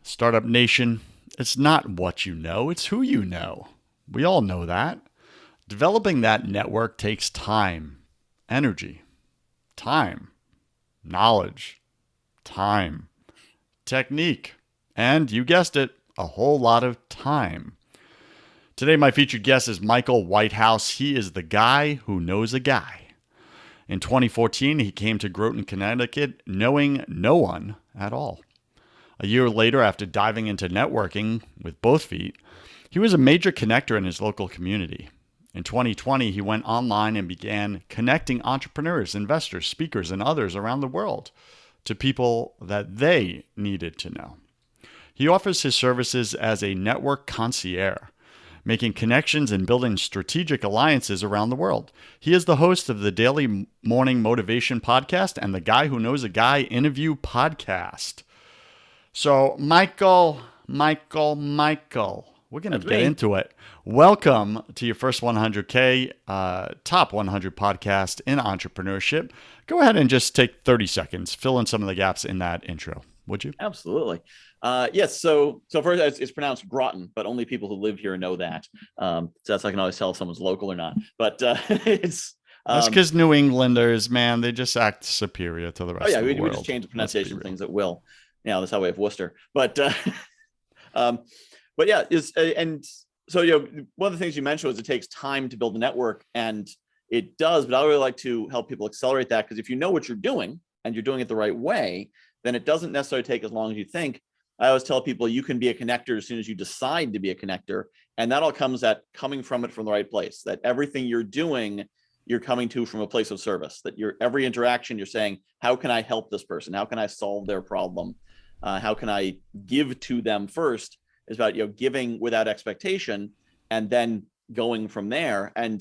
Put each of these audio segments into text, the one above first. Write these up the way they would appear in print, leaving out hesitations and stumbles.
Startup Nation, it's not what you know, it's who you know. We all know that. Developing that network takes time, energy, time, knowledge, time, technique, and you guessed it, a whole lot of time. Today, my featured guest is Michael Whitehouse. He is the guy who knows a guy. In 2014, he came to Groton, Connecticut, knowing no one at all. A year later, after diving into networking with both feet, he was a major connector in his local community. In 2020, he went online and began connecting entrepreneurs, investors, speakers, and others around the world to people that they needed to know. He offers his services as a network concierge, making connections and building strategic alliances around the world. He is the host of the Daily Morning Motivation Podcast and the Guy Who Knows a Guy interview podcast. So, Michael, we're going to get into it. Welcome to your first 100K top 100 podcast in entrepreneurship. Go ahead and just take 30 seconds, fill in some of the gaps in that intro, would you? Absolutely. Yes. So first, it's pronounced Groton, but only people who live here know that. So that's I can always tell if someone's local or not. But it's that's because New Englanders, man, they just act superior to the rest of the world. We just change the pronunciation of things at will. Yeah, that's how we have Worcester. But yeah, so one of the things you mentioned was it takes time to build a network, and it does. But I really like to help people accelerate that, because if you know what you're doing and you're doing it the right way, then it doesn't necessarily take as long as you think. I always tell people you can be a connector as soon as you decide to be a connector. And that all comes at coming from it from the right place, that everything you're doing, you're coming to from a place of service, that every interaction you're saying, how can I help this person? How can I solve their problem? How can I give to them first? Is about, giving without expectation and then going from there. And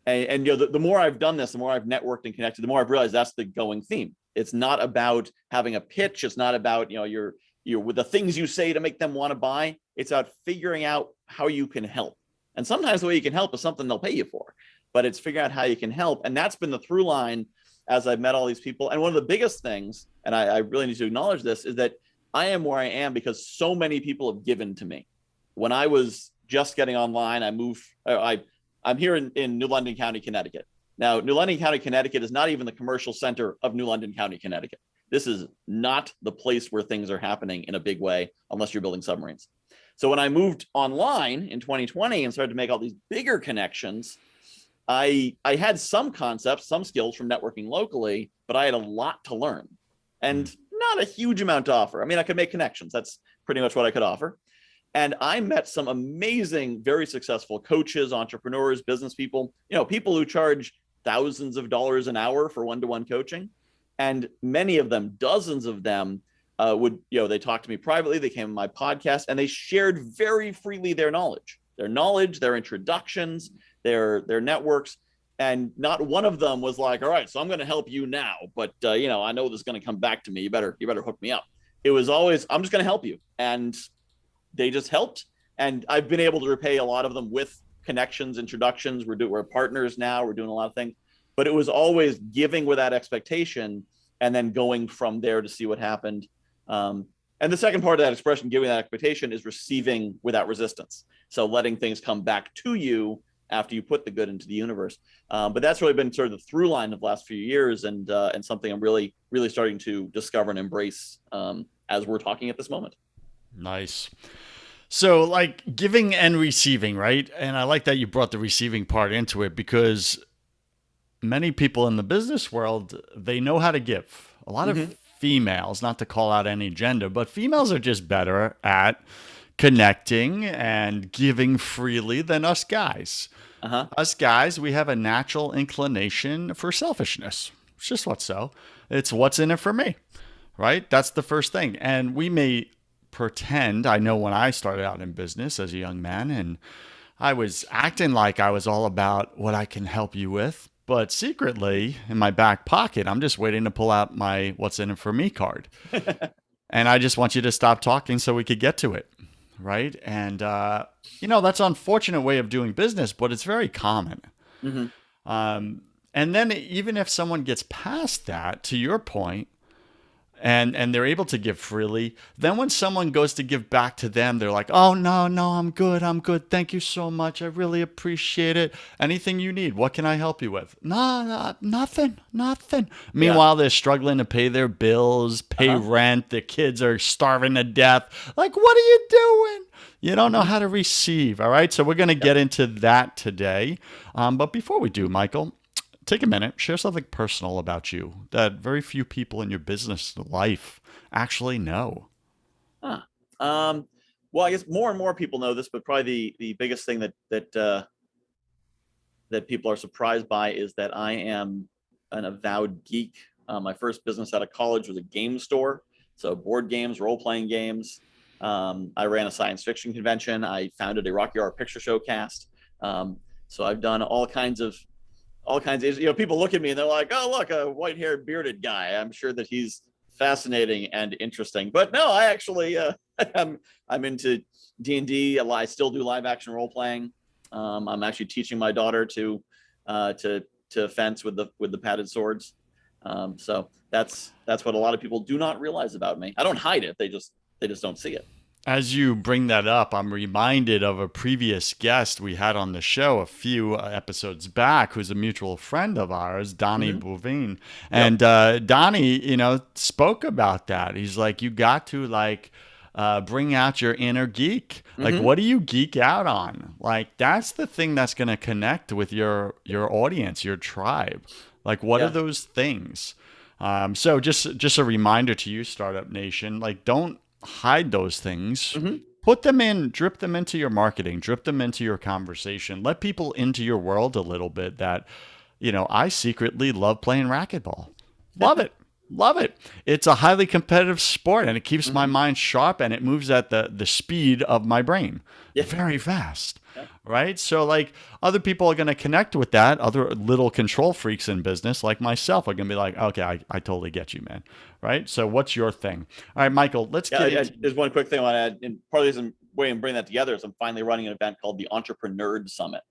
the more I've done this, the more I've networked and connected, the more I've realized that's the going theme. It's not about having a pitch. It's not about, you're with the things you say to make them want to buy. It's about figuring out how you can help. And sometimes the way you can help is something they'll pay you for, but it's figuring out how you can help. And that's been the through line as I've met all these people. And one of the biggest things, and I really need to acknowledge this, is that I am where I am because so many people have given to me. When I was just getting online, I'm here in New London County, Connecticut. Now, New London County, Connecticut is not even the commercial center of New London County, Connecticut. This is not the place where things are happening in a big way, unless you're building submarines. So when I moved online in 2020 and started to make all these bigger connections, I had some concepts, some skills from networking locally, but I had a lot to learn and not a huge amount to offer. I mean, I could make connections. That's pretty much what I could offer. And I met some amazing, very successful coaches, entrepreneurs, business people, people who charge thousands of dollars an hour for one-to-one coaching. And many of them, dozens of them they talked to me privately. They came on my podcast and they shared very freely their knowledge, their introductions, their networks. And not one of them was like, all right, so I'm going to help you now, but I know this is going to come back to me. You better hook me up. It was always, I'm just going to help you. And they just helped. And I've been able to repay a lot of them with connections, introductions. We're partners now. We're doing a lot of things, but it was always giving without expectation and then going from there to see what happened. And the second part of that expression, giving that expectation, is receiving without resistance. So letting things come back to you after you put the good into the universe. But that's really been sort of the through line of the last few years, and something I'm really, really starting to discover and embrace as we're talking at this moment. Nice. So like giving and receiving, right? And I like that you brought the receiving part into it, because many people in the business world, they know how to give. A lot of females, not to call out any gender, but females are just better at connecting and giving freely than us guys. Us guys, we have a natural inclination for selfishness. It's just what's so. It's what's in it for me, right? That's the first thing. And we may pretend, I know when I started out in business as a young man, and I was acting like I was all about what I can help you with, but secretly in my back pocket, I'm just waiting to pull out my what's in it for me card. And I just want you to stop talking so we could get to it. Right. And, that's an unfortunate way of doing business, but it's very common. And then even if someone gets past that, to your point, and they're able to give freely. Then when someone goes to give back to them, they're like, "Oh no, I'm good. Thank you so much. I really appreciate it. Anything you need? What can I help you with?" No, no, nothing. Yeah. Meanwhile, they're struggling to pay their bills, pay Uh-huh. rent. Their kids are starving to death. Like, what are you doing? You don't know Hmm. how to receive. All right, so we're going to Yep. get into that today. But before we do, Michael, take a minute, share something personal about you that very few people in your business life actually know. Huh. Um, well, I guess more and more people know this, but probably the biggest thing that people are surprised by is that I am an avowed geek. My first business out of college was a game store, so board games, role playing games. I ran a science fiction convention. I founded a Rocky Horror Picture Show cast. So I've done all kinds of, people look at me and they're like, "Oh, look, a white-haired bearded guy. I'm sure that he's fascinating and interesting." But no, I actually I'm into D&D. I still do live action role playing. I'm actually teaching my daughter to fence with the padded swords. So that's what a lot of people do not realize about me. I don't hide it. They just don't see it. As you bring that up, I'm reminded of a previous guest we had on the show a few episodes back, who's a mutual friend of ours, Donnie Mm-hmm. Bouvin. Yep. And Donnie, spoke about that. He's like, you got to bring out your inner geek. Like, Mm-hmm. what do you geek out on? Like, that's the thing that's going to connect with your audience, your tribe. Like, what are Yeah. those things? So just a reminder to you, Startup Nation, like don't hide those things. Mm-hmm. Put them in, drip them into your marketing, drip them into your conversation. Let people into your world a little bit that, I secretly love playing racquetball. Love it. Love it. It's a highly competitive sport and it keeps my Mm-hmm. mind sharp and it moves at the speed of my brain Yeah. very fast. Yeah. Right. So, like, other people are going to connect with that. Other little control freaks in business, like myself, are going to be like, okay, I totally get you, man. Right. So, what's your thing? All right, Michael, let's Yeah, get into. there's one quick thing I want to add, and part of the reason way I'm bringing that together is I'm finally running an event called the Entrepreneur Summit.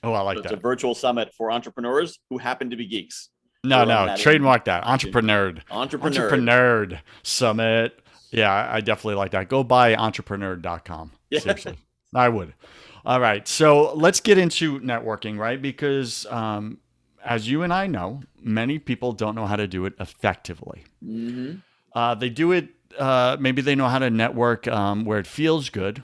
Oh, I So like it's a that. virtual summit for entrepreneurs who happen to be geeks. So No, we're running no, that trademark that. in Entrepreneur. Entrepreneur. Entrepreneur Summit. Yeah, I definitely like that. Go buy entrepreneur.com. Yeah. Seriously. I would. All right. So let's get into networking, right? Because as you and I know, many people don't know how to do it effectively. Mm-hmm. They do it, maybe they know how to network where it feels good.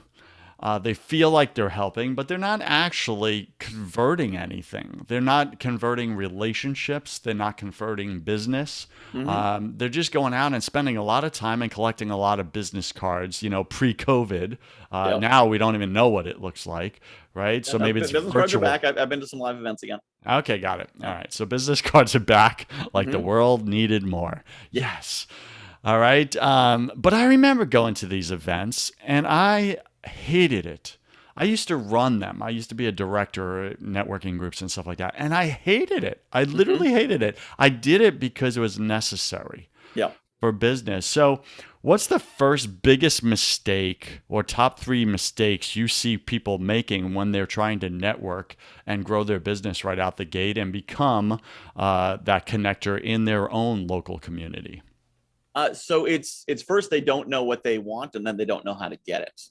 They feel like they're helping, but they're not actually converting anything. They're not converting relationships. They're not converting business. Mm-hmm. They're just going out and spending a lot of time and collecting a lot of business cards, pre-COVID. Yep. Now we don't even know what it looks like, right? So maybe it's Business cards are virtual. back. I've been to some live events again. Okay, got it. All Yeah. right. So business cards are back like the Mm-hmm. world needed more. Yeah. Yes. All right. But I remember going to these events and I hated it. I used to run them. I used to be a director at networking groups and stuff like that. And I hated it. I Mm-hmm. literally hated it. I did it because it was necessary Yeah. for business. So, what's the first biggest mistake or top three mistakes you see people making when they're trying to network and grow their business right out the gate and become that connector in their own local community? So it's first they don't know what they want, and then they don't know how to get it.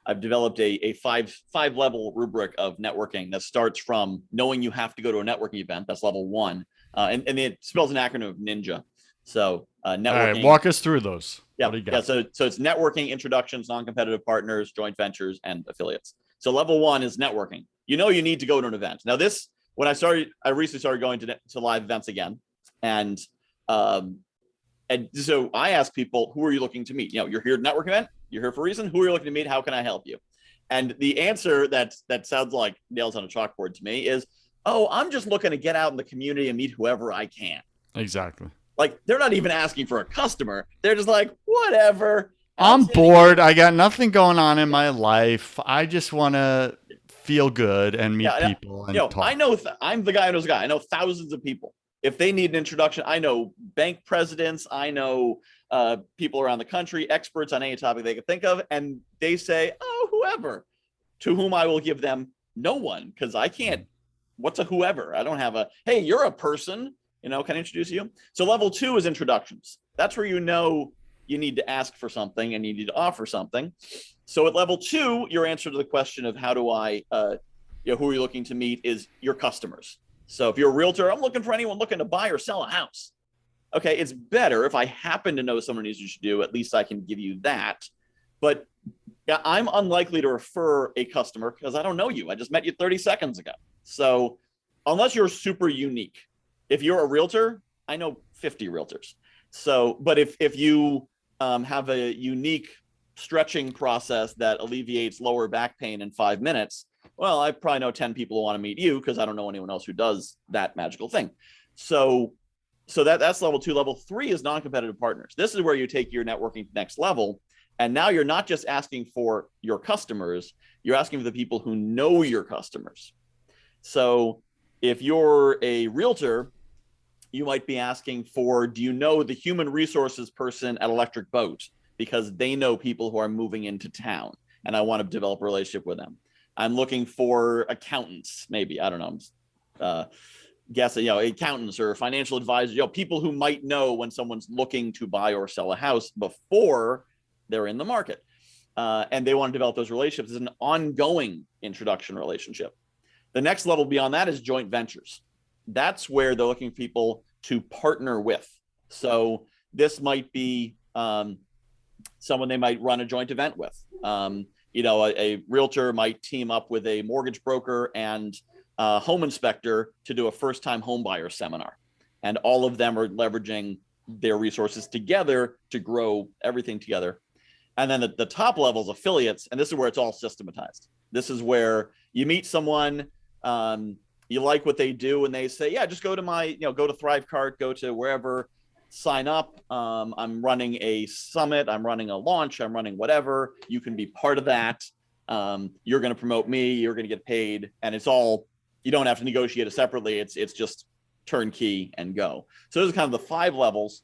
I've developed a five level rubric of networking that starts from knowing you have to go to a networking event. That's level one, and it spells an acronym of NINJA. So All right, networking. walk us through those. Yeah, What do you yeah. got? So it's networking, introductions, non-competitive partners, joint ventures, and affiliates. So level one is networking. You need to go to an event. Now this, when I recently started going to live events again, and um, and so I ask people, who are you looking to meet? You're here at network event. You're here for a reason. Who are you looking to meet? How can I help you? And the answer that sounds like nails on a chalkboard to me is, oh, I'm just looking to get out in the community and meet whoever I can. Exactly. Like they're not even asking for a customer. They're just like, whatever. I'm I'm sitting here. bored. I got nothing going on in my life. I just want to feel good and meet Yeah, people and I talk. know I'm the guy who knows a guy. I know thousands of people. If they need an introduction, I know bank presidents. I know people around the country, experts on any topic they could think of, and they say, "Oh, whoever," to whom I will give them no one because I can't. What's a whoever? I don't have a. Hey, you're a person. Can I introduce you? So level two is introductions. That's where you know you need to ask for something and you need to offer something. So at level 2, your answer to the question of how do I, who are you looking to meet is your customers. So if you're a realtor, I'm looking for anyone looking to buy or sell a house. Okay, it's better if I happen to know someone who should do, at least I can give you that. But yeah, I'm unlikely to refer a customer because I don't know you. I just met you 30 seconds ago. So unless you're super unique, if you're a realtor, I know 50 realtors. So, but if you have a unique stretching process that alleviates lower back pain in 5 minutes, well, I probably know 10 people who want to meet you because I don't know anyone else who does that magical thing. So that's level 2. Level 3 is non-competitive partners. This is where you take your networking to the next level. And now you're not just asking for your customers, you're asking for the people who know your customers. So if you're a realtor, you might be asking for, do you know the human resources person at Electric Boat? Because they know people who are moving into town and I want to develop a relationship with them. I'm looking for accountants, maybe, I don't know, guessing, accountants or financial advisors, people who might know when someone's looking to buy or sell a house before they're in the market. And they want to develop those relationships as an ongoing introduction relationship. The next level beyond that is joint ventures. That's where they're looking for people to partner with. So this might be someone they might run a joint event with. A realtor might team up with a mortgage broker and a home inspector to do a first-time home buyer seminar. And all of them are leveraging their resources together to grow everything together. And then the top level is affiliates. And this is where it's all systematized. This is where you meet someone, you like what they do, and they say, yeah, just go to go to Thrivecart, go to wherever, sign up. I'm running a summit, I'm running a launch, I'm running whatever. You can be part of that. You're going to promote me, you're going to get paid. And it's all, you don't have to negotiate it separately. It's just turnkey and go. So those are kind of the 5 levels.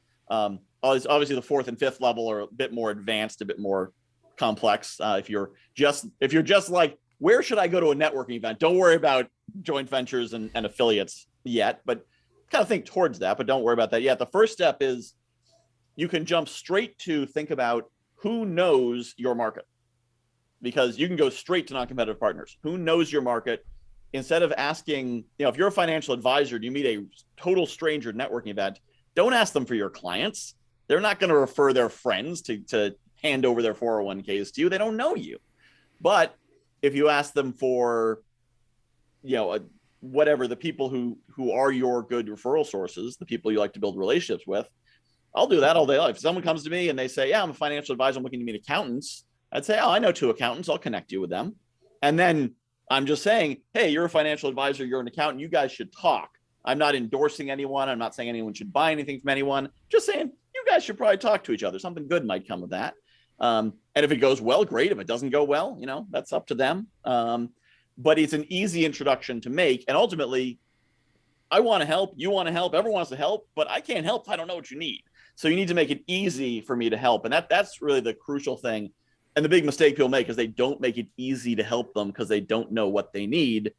Obviously the 4th and 5th level are a bit more advanced, a bit more complex. If you're just like, where should I go to a networking event? Don't worry about joint ventures and affiliates yet, but kind of think towards that, but don't worry about that yet. The first step is you can jump straight to think about who knows your market, because you can go straight to non-competitive partners. Who knows your market? Instead of asking, if you're a financial advisor, do you meet a total stranger networking event? Don't ask them for your clients. They're not going to refer their friends to hand over their 401ks to you. They don't know you. But if you ask them for, whatever, the people who are your good referral sources, the people you like to build relationships with, I'll do that all day long. If someone comes to me and they say, yeah, I'm a financial advisor, I'm looking to meet accountants, I'd say, oh, I know 2 accountants, I'll connect you with them. And then I'm just saying, hey, you're a financial advisor, you're an accountant, you guys should talk. I'm not endorsing anyone. I'm not saying anyone should buy anything from anyone. Just saying, you guys should probably talk to each other. Something good might come of that. And if it goes well, great. If it doesn't go well, that's up to them. But it's an easy introduction to make. And ultimately, I want to help. You want to help. Everyone wants to help, but I can't help if I don't know what you need. So you need to make it easy for me to help. And that's really the crucial thing. And the big mistake people make is they don't make it easy to help them because they don't know what they need.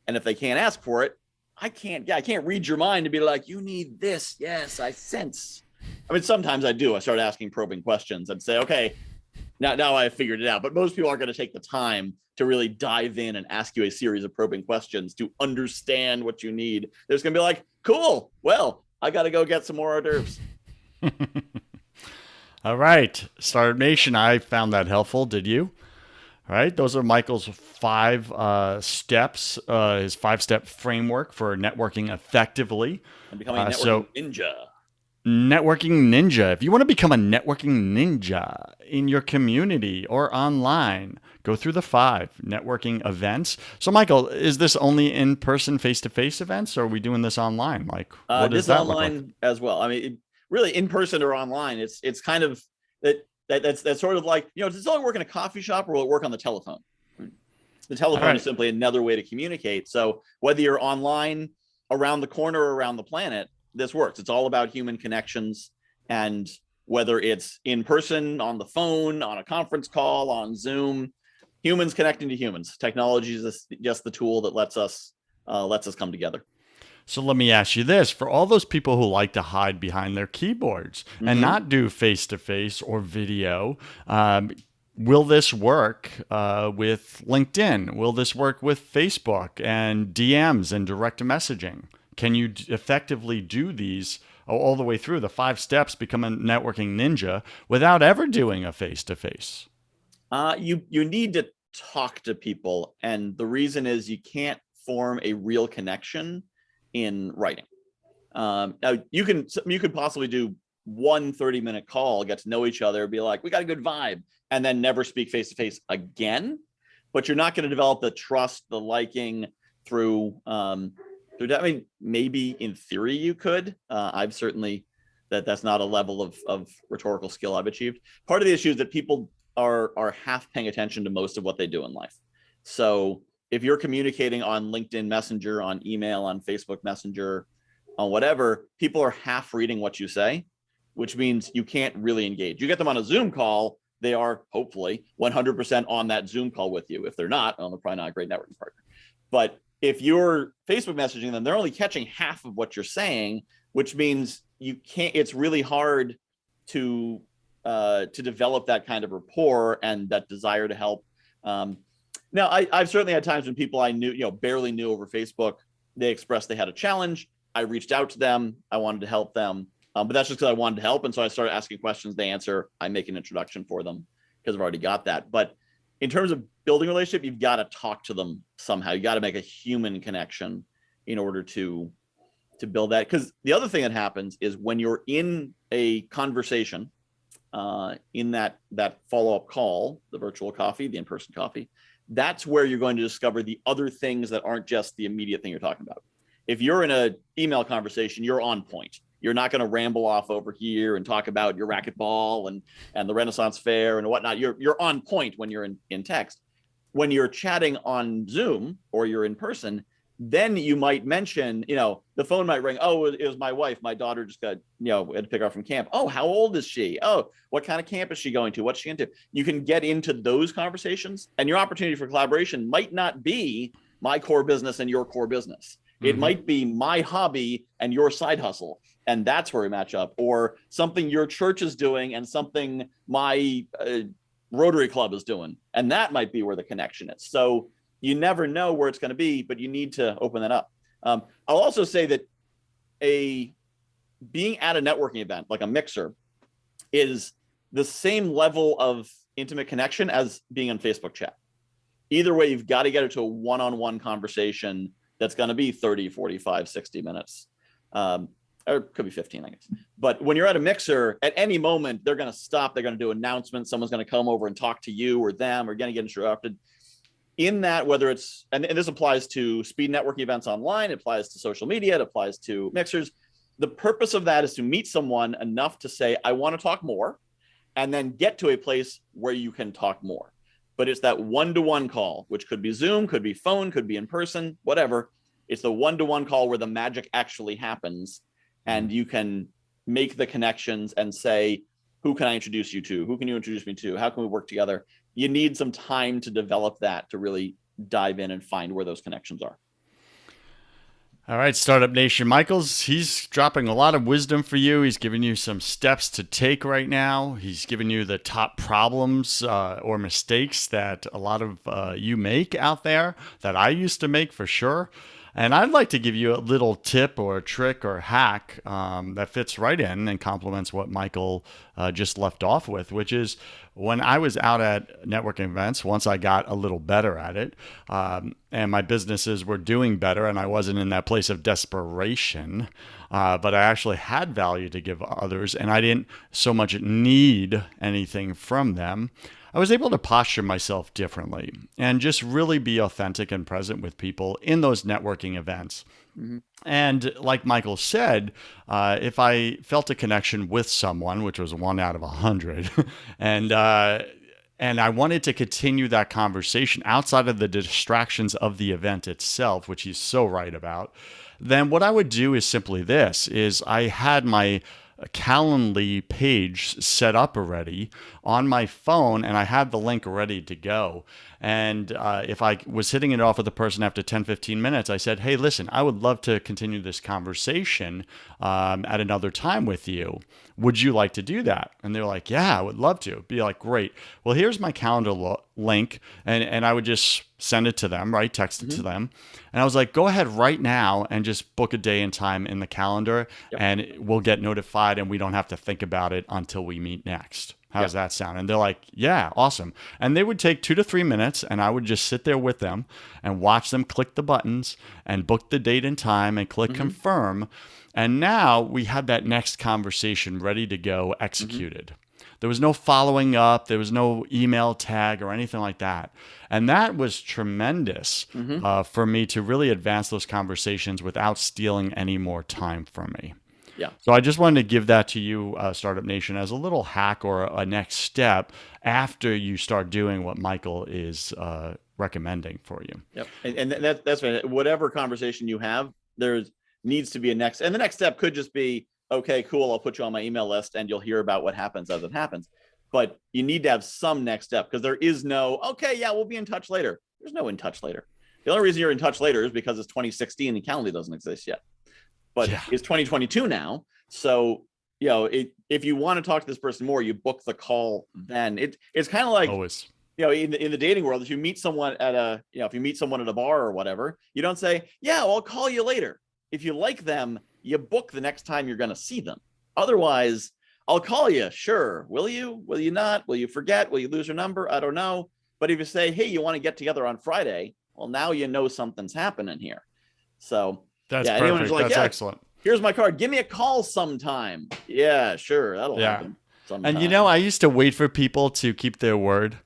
And if they can't ask for it, I can't read your mind and be like, you need this. Yes, I sense. I mean, sometimes I do. I start asking probing questions and say, okay, now I figured it out. But most people aren't going to take the time to really dive in and ask you a series of probing questions to understand what you need. They're just going to be like, cool, well, I got to go get some more hors d'oeuvres. All right. Startup Nation, I found that helpful. Did you? All right. Those are Michael's 5 steps, his 5-step framework for networking effectively. And becoming a networking ninja. Networking ninja. If you want to become a networking ninja in your community or online, go through the 5 networking events. So, Michael, is this only in-person, face-to-face events, or are we doing this online? Like, what does that look like? Online as well. I mean, really, in person or online, it's kind of that's sort of like, does it only work in a coffee shop or will it work on the telephone? The telephone is simply another way to communicate. So whether you're online, around the corner, or around the planet, this works. It's all about human connections. And whether it's in person, on the phone, on a conference call, on Zoom, humans connecting to humans. Technology is just the tool that lets us come together. So let me ask you this, for all those people who like to hide behind their keyboards and Hmm. not do face to face or video, um, will this work with LinkedIn? Will this work with Facebook and DMs and direct messaging? Can you effectively do these all the way through the 5 steps, become a networking ninja without ever doing a face to face? You need to talk to people, and the reason is you can't form a real connection in writing. Now you could possibly do one 30-minute call, get to know each other, be like, we got a good vibe, and then never speak face to face again. But you're not going to develop the trust, the liking through that. I mean, maybe in theory you could. I've certainly that's not a level of rhetorical skill I've achieved. Part of the issue is that people are half paying attention to most of what they do in life. So if you're communicating on LinkedIn Messenger, on email, on Facebook Messenger, on whatever, people are half reading what you say, which means you can't really engage. You get them on a Zoom call, they are hopefully 100% on that Zoom call with you. If they're not, well, they're probably not a great networking partner. But if you're Facebook messaging them, they're only catching half of what you're saying, which means you can't. It's really hard to develop that kind of rapport and that desire to help. Now, I've certainly had times when people I knew, barely knew over Facebook, they expressed they had a challenge. I reached out to them. I wanted to help them, but that's just because I wanted to help. And so I started asking questions. They answer. I make an introduction for them because I've already got that. But in terms of building a relationship, you've got to talk to them somehow. You got to make a human connection in order to build that. Because the other thing that happens is when you're in a conversation, in that follow-up call, the virtual coffee, the in-person coffee, that's where you're going to discover the other things that aren't just the immediate thing you're talking about. If you're in an email conversation, you're on point. You're not going to ramble off over here and talk about your racquetball and the Renaissance Fair and whatnot. You're on point when you're in text. When you're chatting on Zoom or you're in person, then you might mention, the phone might ring. Oh, it was my wife. My daughter just got, had to pick her up from camp. Oh, how old is she? Oh, what kind of camp is she going to? What's she into? You can get into those conversations, and your opportunity for collaboration might not be my core business and your core business. It Mm-hmm. might be my hobby and your side hustle. And that's where we match up, or something your church is doing and something my Rotary Club is doing. And that might be where the connection is. So you never know where it's going to be, but you need to open that up. I'll also say that being at a networking event, like a mixer, is the same level of intimate connection as being on Facebook chat. Either way, you've got to get it to a one-on-one conversation that's going to be 30, 45, 60 minutes. Or it could be 15, I guess. But when you're at a mixer, at any moment, they're going to stop. They're going to do announcements. Someone's going to come over and talk to you or them, or going to get interrupted. In that, whether it's, and this applies to speed networking events online, it applies to social media, it applies to mixers. The purpose of that is to meet someone enough to say, I want to talk more, and then get to a place where you can talk more. But it's that one-to-one call, which could be Zoom, could be phone, could be in person, whatever. It's the one-to-one call where the magic actually happens, and you can make the connections and say, who can I introduce you to? Who can you introduce me to? How can we work together? You need some time to develop that, to really dive in and find where those connections are. All right, Startup Nation. Michael's, he's dropping a lot of wisdom for you. He's giving you some steps to take right now. He's giving you the top problems or mistakes that a lot of you make out there, that I used to make for sure. And I'd like to give you a little tip or a trick or hack that fits right in and complements what Michael just left off with, which is when I was out at networking events, once I got a little better at it, and my businesses were doing better and I wasn't in that place of desperation, but I actually had value to give others and I didn't so much need anything from them, I was able to posture myself differently and just really be authentic and present with people in those networking events. Mm-hmm. And like Michael said, if I felt a connection with someone, which was 1 out of 100, and I wanted to continue that conversation outside of the distractions of the event itself, which he's so right about, then what I would do is simply this: is I had my Calendly page set up already on my phone, and I had the link ready to go. And if I was hitting it off with a person after 10, 15 minutes, I said, hey, listen, I would love to continue this conversation at another time with you. Would you like to do that? And they're like, yeah, I would love to. Be like, great. Well, here's my calendar link. And I would just send it to them, right? Text it to Mhm. them. And I was like, go ahead right now and just book a day and time in the calendar, Yep. and we'll get notified and we don't have to think about it until we meet next. How does Yep. that sound? And they're like, yeah, awesome. And they would take 2 to 3 minutes, and I would just sit there with them and watch them click the buttons and book the date and time and click Mhm. confirm. And now we had that next conversation ready to go, Mhm. executed. There was no following up. There was no email tag or anything like that. And that was tremendous Mhm. for me to really advance those conversations without stealing any more time from me. Yeah. So I just wanted to give that to you, Startup Nation, as a little hack or a next step after you start doing what Michael is recommending for you. Yep. And that's right. Whatever conversation you have, there needs to be a next, and the next step could just be, okay, cool, I'll put you on my email list and you'll hear about what happens as it happens. But you need to have some next step, because there is no, okay, yeah, we'll be in touch later. There's no in touch later. The only reason you're in touch later is because it's 2016 and Calendly doesn't exist yet. But Yeah, it's 2022 now. So, if you want to talk to this person more, you book the call then. It's kind of like, always. in the dating world, if you meet someone at if you meet someone at a bar or whatever, you don't say, yeah, well, I'll call you later. If you like them, you book the next time you're going to see them. Otherwise, I'll call you. Sure. Will you? Will you not? Will you forget? Will you lose your number? I don't know. But if you say, hey, you want to get together on Friday? Well, now you know something's happening here. So, That's yeah, anyone who's perfect. like, That's yeah, excellent. here's my card. Give me a call sometime. Yeah, sure. That'll Yeah. happen And sometime. I used to wait for people to keep their word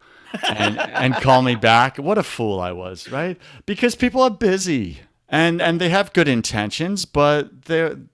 and call me back. What a fool I was, right? Because people are busy and they have good intentions, but the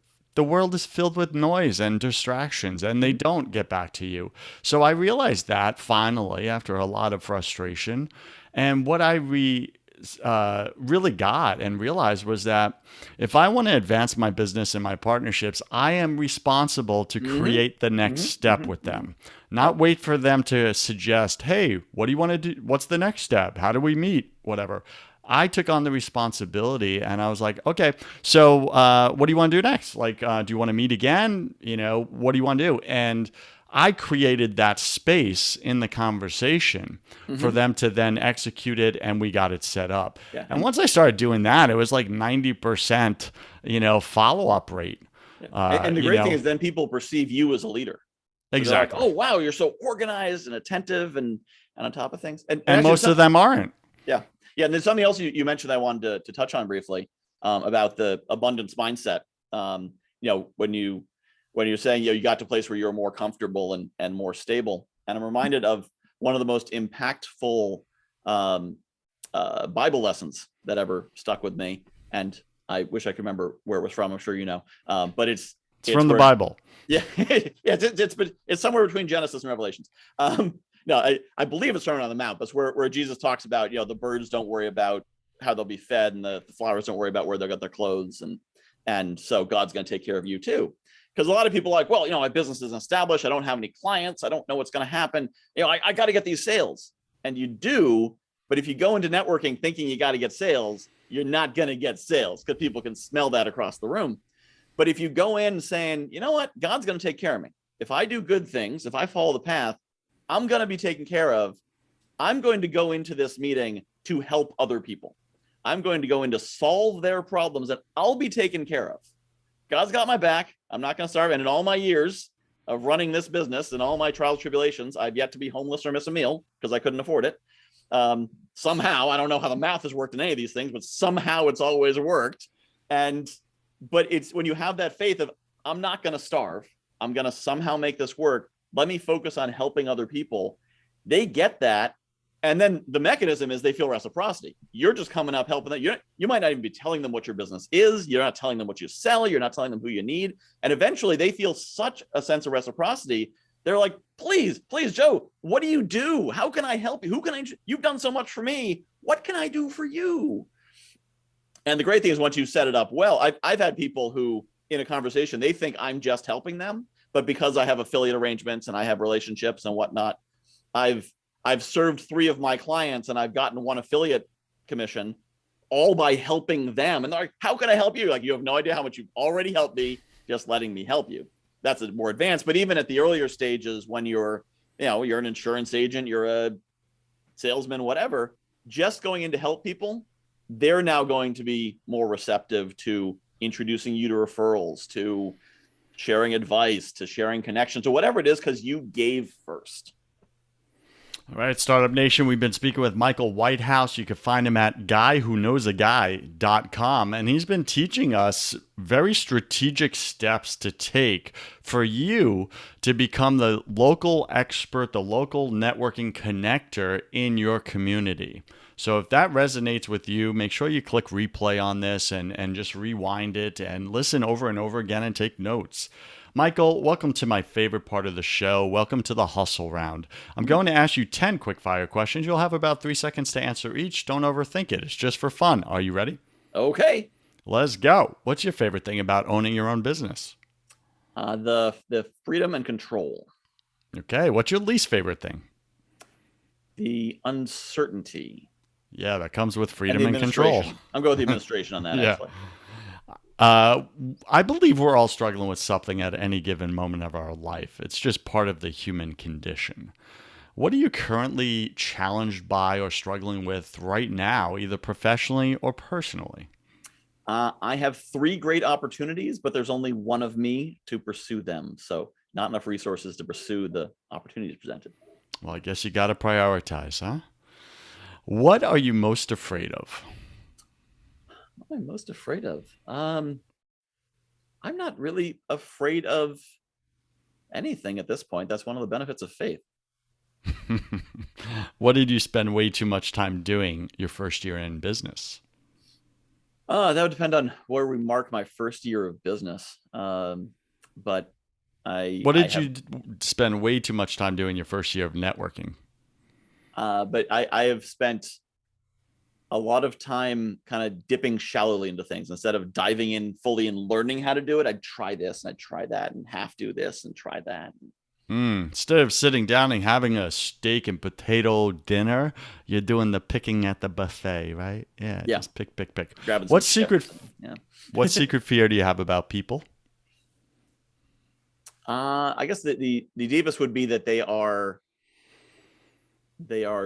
world is filled with noise and distractions, and they Mhm. don't get back to you. So I realized that finally after a lot of frustration, and what I really got and realized was that if I want to advance my business and my partnerships, I am responsible to Mhm. create the next Mhm. step Mhm. with Mhm. them, not Yep. wait for them to suggest, hey, what do you want to do? What's the next step? How do we meet? Whatever. I took on the responsibility and I was like, okay, so what do you want to do next? Like, do you want to meet again? What do you want to do? And I created that space in the conversation for Mhm. them to then execute it, and we got it set up. Yeah. And once I started doing that, it was like 90%, follow up rate. Yeah. Uh, And the you great thing know, is then people perceive you as a leader. So they're like, exactly. oh, wow, you're so organized and attentive and on top of things. And And actually, most of them aren't. yeah. Yeah. And there's something else you mentioned I wanted to touch on briefly, about the abundance mindset. When you're saying, you got to a place where you're more comfortable and more stable. And I'm reminded of one of the most impactful um, Bible lessons that ever stuck with me. And I wish I could remember where it was from. I'm sure you know, but It's it's from the where, Bible. yeah, yeah, it's somewhere between Genesis and Revelations. No, I believe it's Sermon on the Mount. That's where Jesus talks about, the birds don't worry about how they'll be fed, and the flowers don't worry about where they'll get their clothes, and so God's going to take care of you too. Because a lot of people are like, well, my business isn't established. I don't have any clients. I don't know what's going to happen. I got to get these sales, and you do. But if you go into networking thinking you got to get sales, you're not going to get sales, because people can smell that across the room. But if you go in saying, you know what, God's going to take care of me. If I do good things, if I follow the path, I'm going to be taken care of. I'm going to go into this meeting to help other people. I'm going to go in to solve their problems, and I'll be taken care of. God's got my back. I'm not going to starve. And in all my years of running this business and all my trials, tribulations, I've yet to be homeless or miss a meal because I couldn't afford it. Somehow, I don't know how the math has worked in any of these things, but somehow it's always worked. But it's when you have that faith of, I'm not going to starve. I'm going to somehow make this work. Let me focus on helping other people. They get that. And then the mechanism is they feel reciprocity. You're just coming up helping them. You might not even be telling them what your business is. You're not telling them what you sell. You're not telling them who you need. And eventually they feel such a sense of reciprocity. They're like, please, Joe, what do you do? How can I help you? You've done so much for me. What can I do for you? And the great thing is once you set it up well, I've had people who in a conversation, they think I'm just helping them, but because I have affiliate arrangements and I have relationships and whatnot, I've I've served three of my clients and I've gotten one affiliate commission, all by helping them. And they're like, how can I help you? Like, you have no idea how much you've already helped me just letting me help you. That's a more advanced. But even at the earlier stages, when you're an insurance agent, you're a salesman, whatever, just going in to help people, they're now going to be more receptive to introducing you to referrals, to sharing advice, to sharing connections, or whatever it is, because you gave first. All right, Startup Nation, we've been speaking with Michael Whitehouse. You can find him at guywhoknowsaguy.com. And he's been teaching us very strategic steps to take for you to become the local expert, the local networking connector in your community. So if that resonates with you, make sure you click replay on this and just rewind it and listen over and over again and take notes. Michael, welcome to my favorite part of the show. Welcome to the hustle round. I'm going to ask you 10 quick fire questions. You'll have about 3 seconds to answer each. Don't overthink it. It's just for fun. Are you ready? Okay. Let's go. What's your favorite thing about owning your own business? The freedom and control, Okay. What's your least favorite thing? the uncertainty, Yeah, that comes with and freedom the and control. administration. I'm going with the administration on that, Yeah. actually. Uh, I believe we're all struggling with something at any given moment of our life. It's just part of the human condition. What are you currently challenged by or struggling with right now, either professionally or personally? I have three great opportunities, but there's only one of me to pursue them. So not enough resources to pursue the opportunities presented. Well, I guess you got to prioritize, huh? What are you most afraid of? What am I most afraid of? I'm not really afraid of anything at this point. That's one of the benefits of faith. What did you spend way too much time doing your first year in business? That would depend on where we mark my first year of business. But What I did have you spend way too much time doing your first year of networking? I have spent a lot of time kind of dipping shallowly into things instead of diving in fully and learning how to do it. I'd try this and I'd try that and half do this and try that. Instead of sitting down and having a steak and potato dinner, you're doing the picking at the buffet, right? Yeah, Yeah, just pick, pick, pick. grabbing some What chips. secret Yeah. what secret fear do you have about people? I guess the deepest would be that they are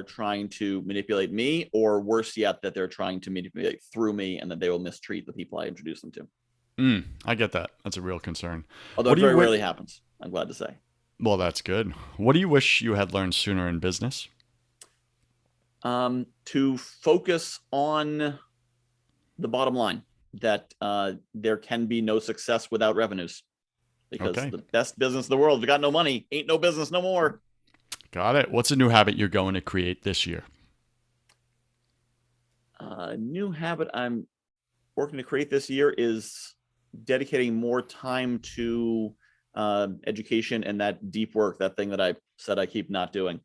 trying to manipulate me, or worse yet, that they're trying to manipulate through me and that they will mistreat the people I introduce them to. I get that. That's a real concern. Although What it do you very wish? rarely happens, I'm glad to say. Well, that's good. What do you wish you had learned sooner in business? To focus on the bottom line, that there can be no success without revenues, because Okay, the best business in the world, if you got no money, ain't no business no more. got it. What's a new habit you're going to create this year? New habit I'm working to create this year is dedicating more time to education and that deep work, that thing that I said I keep not doing.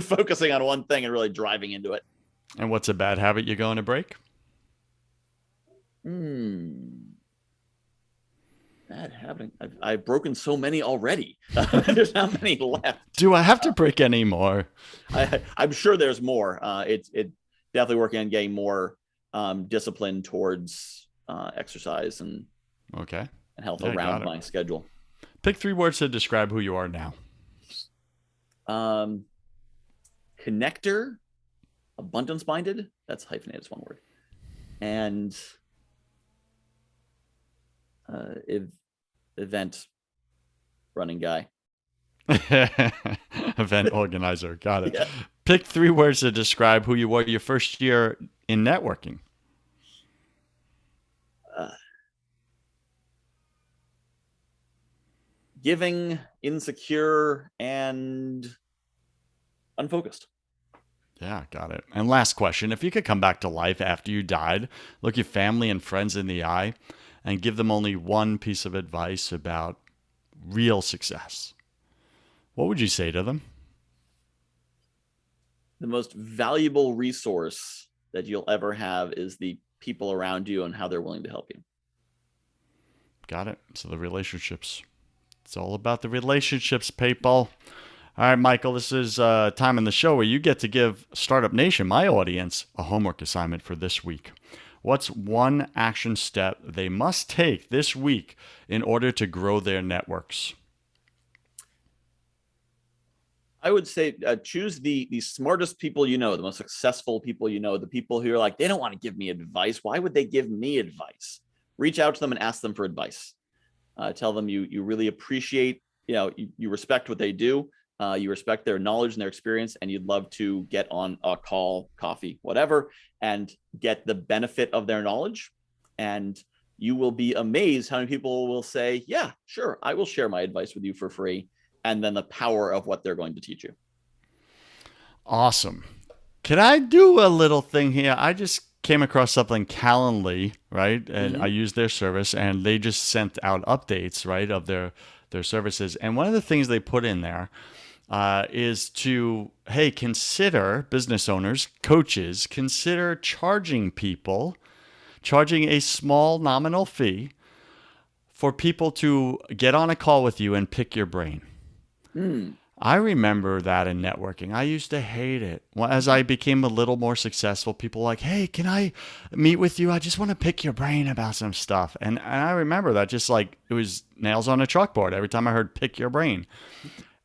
Focusing on one thing and really driving into it. And what's a bad habit you're going to break? Bad habit. I've broken so many already. There's not many left. Do I have to break any more? I'm sure there's more. It's definitely working on getting more discipline towards exercise and Okay. health Yeah, got around it. my schedule. Pick 3 words to describe who you are now. Um, Connector, abundance minded. That's hyphenated, it's one word. And event running guy. Event organizer. Got it. Yeah. Pick 3 words to describe who you were your first year in networking. Giving, insecure, and unfocused. Yeah, got it. And last question. If you could come back to life after you died, look your family and friends in the eye, and give them only one piece of advice about real success, what would you say to them? The most valuable resource that you'll ever have is the people around you and how they're willing to help you. Got it. So the relationships. It's all about the relationships, people. All right, Michael, this is time in the show where you get to give Startup Nation, my audience, a homework assignment for this week. What's one action step they must take this week in order to grow their networks? I would say choose the smartest people you know, the most successful people you know, the people who are like, they don't want to give me advice. Why would they give me advice? Reach out to them and ask them for advice. Tell them you really appreciate, you respect what they do. You respect their knowledge and their experience, and you'd love to get on a call, coffee, whatever, and get the benefit of their knowledge. And you will be amazed how many people will say, yeah, sure, I will share my advice with you for free. And then the power of what they're going to teach you. Awesome. Can I do a little thing here? I just came across something, Calendly, right? And I used their service, and they just sent out updates, right, of their services. And one of the things they put in there is to, hey, consider business owners, coaches, consider charging a small nominal fee for people to get on a call with you and pick your brain. I remember that in networking. I used to hate it. As I became a little more successful, people were like, hey, can I meet with you? I just want to pick your brain about some stuff. And I remember that just like it was nails on a chalkboard every time I heard pick your brain.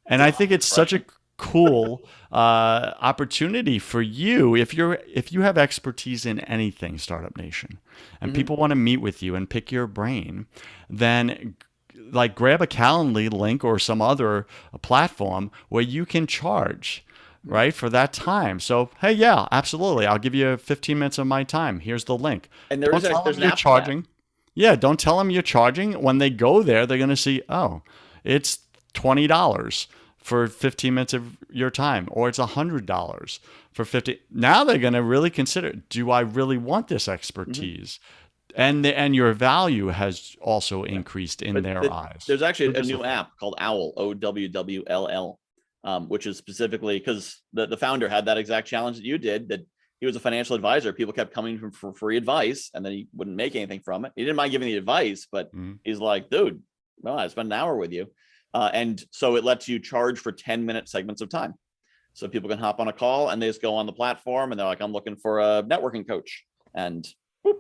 And I think it's such a cool opportunity for you if you have expertise in anything, Startup Nation, and people want to meet with you and pick your brain, then like grab a Calendly link or some other platform where you can charge, right, for that time. So, hey, yeah, absolutely. I'll give you 15 minutes of my time. Here's the link. And there's an app charging. Yeah, don't tell them you're charging. When they go there, they're going to see, oh, it's $20 for 15 minutes of your time, or it's $100 for 50. Now they're going to really consider, do I really want this expertise? And your value has also increased in their eyes. There's actually a new app called Owl, OWWLL, which is specifically because the founder had that exact challenge that you did, that he was a financial advisor. People kept coming from for free advice, and then he wouldn't make anything from it. He didn't mind giving the advice, but he's like, dude, well, I spent an hour with you. And so it lets you charge for 10-minute segments of time. So people can hop on a call and they just go on the platform and they're like, I'm looking for a networking coach. And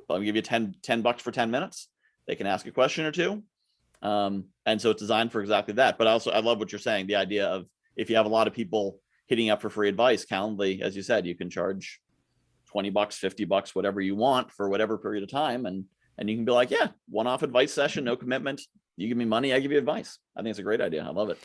I'll give you $10 for 10 minutes. They can ask a question or two. And so it's designed for exactly that. But also, I love what you're saying. The idea of if you have a lot of people hitting up for free advice, Calendly, as you said, you can charge $20, $50, whatever you want for whatever period of time. And you can be like, yeah, one-off advice session, no commitment. You give me money, I give you advice. I think it's a great idea. I love it.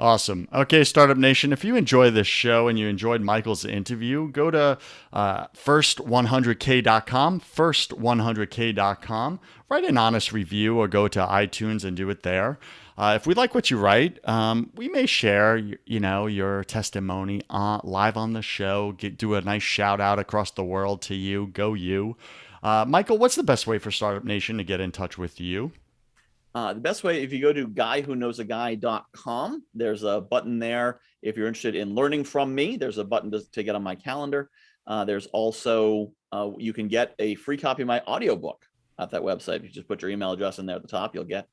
Awesome. Okay, Startup Nation, if you enjoy this show and you enjoyed Michael's interview, go to first100k.com, first100k.com, write an honest review or go to iTunes and do it there. If we like what you write, we may share, your testimony live on the show, do a nice shout out across the world to you. Go you. Michael, what's the best way for Startup Nation to get in touch with you? The best way, if you go to guywhoknowsaguy.com, there's a button there. If you're interested in learning from me, there's a button to get on my calendar. There's also, you can get a free copy of my audiobook at that website. If you just put your email address in there at the top, you'll get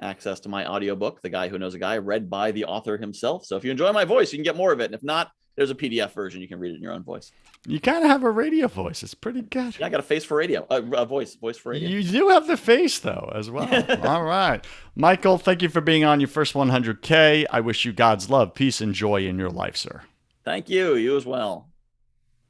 access to my audiobook, The Guy Who Knows a Guy, read by the author himself. So if you enjoy my voice, you can get more of it. And if not, there's a PDF version. You can read it in your own voice. You kind of have a radio voice. It's pretty good. Yeah, I got a face for radio, a voice for radio. You do have the face, though, as well. All right. Michael, thank you for being on your first 100K. I wish you God's love, peace, and joy in your life, sir. Thank you. You as well.